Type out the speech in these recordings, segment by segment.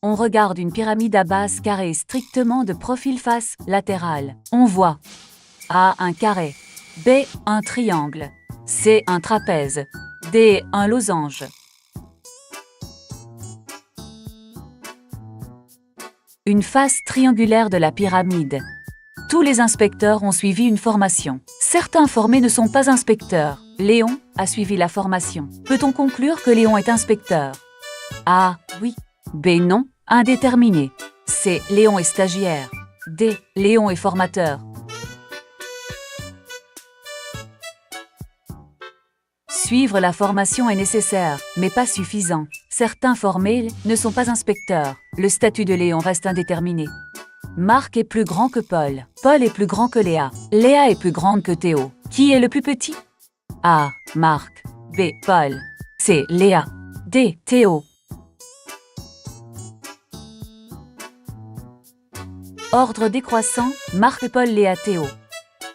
On regarde une pyramide à base carrée strictement de profil face latéral. On voit A. Un carré, B. Un triangle, C. Un trapèze, D. Un losange. Une face triangulaire de la pyramide. Tous les inspecteurs ont suivi une formation. Certains formés ne sont pas inspecteurs. Léon a suivi la formation. Peut-on conclure que Léon est inspecteur? A. Oui. B. Non. Indéterminé. C. Léon est stagiaire. D. Léon est formateur. Suivre la formation est nécessaire, mais pas suffisant. Certains formés ne sont pas inspecteurs. Le statut de Léon reste indéterminé. Marc est plus grand que Paul. Paul est plus grand que Léa. Léa est plus grande que Théo. Qui est le plus petit? A. Marc. B. Paul. C. Léa. D. Théo. Ordre décroissant, Marc, Paul, Léa, Théo.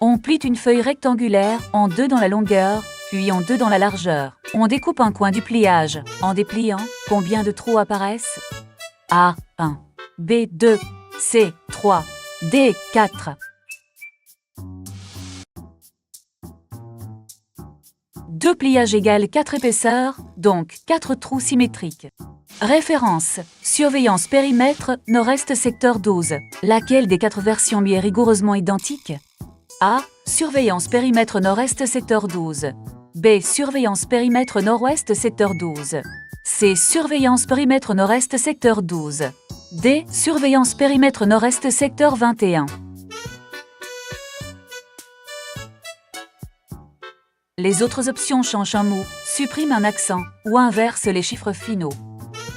On plie une feuille rectangulaire en 2 dans la longueur, puis en 2 dans la largeur. On découpe un coin du pliage. En dépliant, combien de trous apparaissent? A. 1. B. 2. C. 3. D. 4. Deux pliages égale 4 épaisseurs, donc 4 trous symétriques. Référence. Surveillance périmètre, nord-est secteur 12. Laquelle des 4 versions lui est rigoureusement identique? A. Surveillance périmètre nord-est secteur 12. B. Surveillance périmètre nord-ouest secteur 12. C. Surveillance périmètre nord-est secteur 12. D. Surveillance périmètre nord-est secteur 21. Les autres options changent un mot, suppriment un accent ou inversent les chiffres finaux.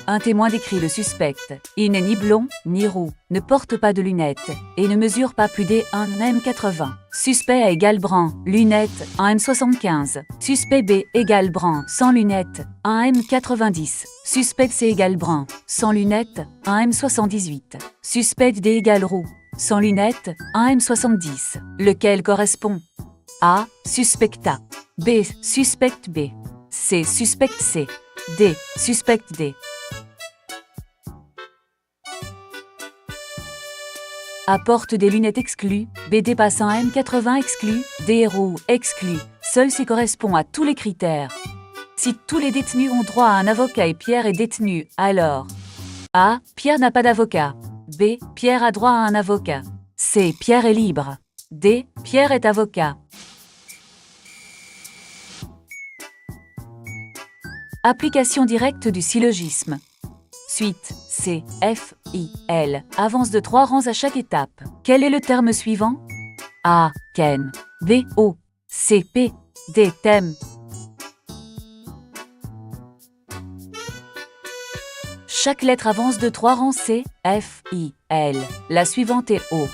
Un témoin décrit le suspect. Il n'est ni blond, ni roux, ne porte pas de lunettes et ne mesure pas plus des 1m80. Suspect A égale brun, lunettes 1m75. Suspect B égale brun, sans lunettes 1m90. Suspect C égale brun, sans lunettes 1m78. Suspect D égale roux, sans lunettes 1m70. Lequel correspond? A. Suspecta. B. Suspect B. C. Suspect C. D. Suspect D. A porte des lunettes exclues, B dépasse 1m80 exclu, D est roux exclu. Seul C correspond à tous les critères. Si tous les détenus ont droit à un avocat et Pierre est détenu, alors A. Pierre n'a pas d'avocat. B. Pierre a droit à un avocat. C. Pierre est libre. D. Pierre est avocat. Application directe du syllogisme. Suite, C, F, I, L. Avance de 3 rangs à chaque étape. Quel est le terme suivant? A. Ken. B. O. C. P. D. Thème. Chaque lettre avance de 3 rangs C, F, I, L. La suivante est O.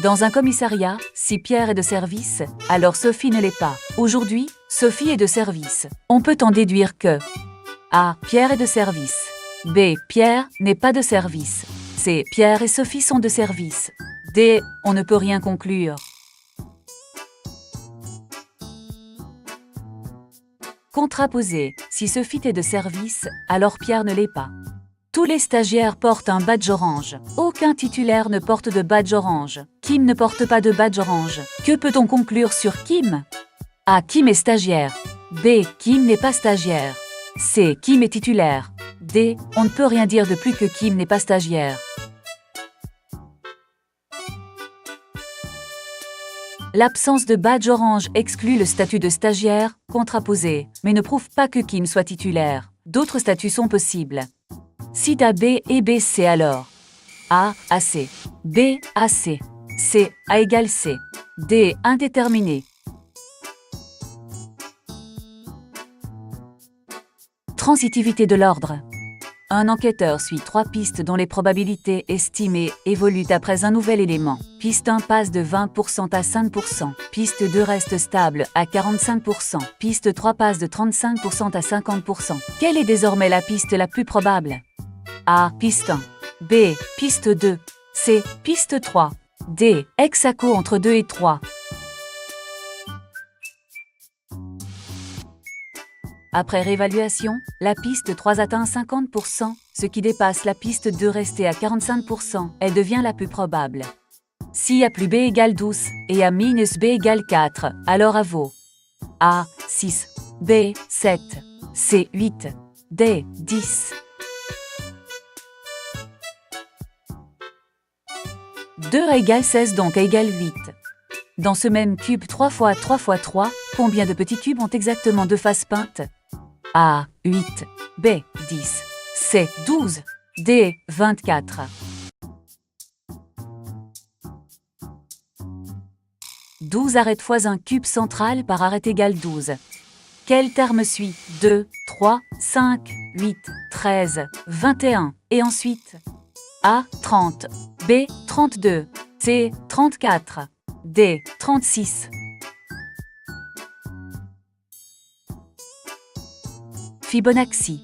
Dans un commissariat, si Pierre est de service, alors Sophie ne l'est pas. Aujourd'hui, Sophie est de service. On peut en déduire que A. Pierre est de service. B. Pierre n'est pas de service. C. Pierre et Sophie sont de service. D. On ne peut rien conclure. Contraposé. Si Sophie est de service, alors Pierre ne l'est pas. Tous les stagiaires portent un badge orange. Aucun titulaire ne porte de badge orange. Kim ne porte pas de badge orange. Que peut-on conclure sur Kim? A. Kim est stagiaire. B. Kim n'est pas stagiaire. C. Kim est titulaire. D. On ne peut rien dire de plus que Kim n'est pas stagiaire. L'absence de badge orange exclut le statut de stagiaire, contraposé, mais ne prouve pas que Kim soit titulaire. D'autres statuts sont possibles. Cite A, B et B, C alors. A, AC. B, AC. C, A égale C. D, indéterminé. Transitivité de l'ordre. Un enquêteur suit 3 pistes dont les probabilités estimées évoluent après un nouvel élément. Piste 1 passe de 20% à 5%. Piste 2 reste stable à 45%. Piste 3 passe de 35% à 50%. Quelle est désormais la piste la plus probable? A. Piste 1. B. Piste 2. C. Piste 3. D. Ex aequo entre 2 et 3. Après réévaluation, la piste 3 atteint 50%, ce qui dépasse la piste 2 restée à 45%. Elle devient la plus probable. Si A plus B égale 12 et A minus B égale 4, alors A vaut A 6, B 7, C 8, D 10. 2 égale 16 donc A égale 8. Dans ce même cube 3 fois 3 fois 3, combien de petits cubes ont exactement deux faces peintes? A 8, B 10, C 12, D 24. 12 arêtes fois un cube central par arête égale 12. Quel terme suit? 2, 3, 5, 8, 13, 21. Et ensuite A 30, B 32, C 34, D 36. Fibonacci.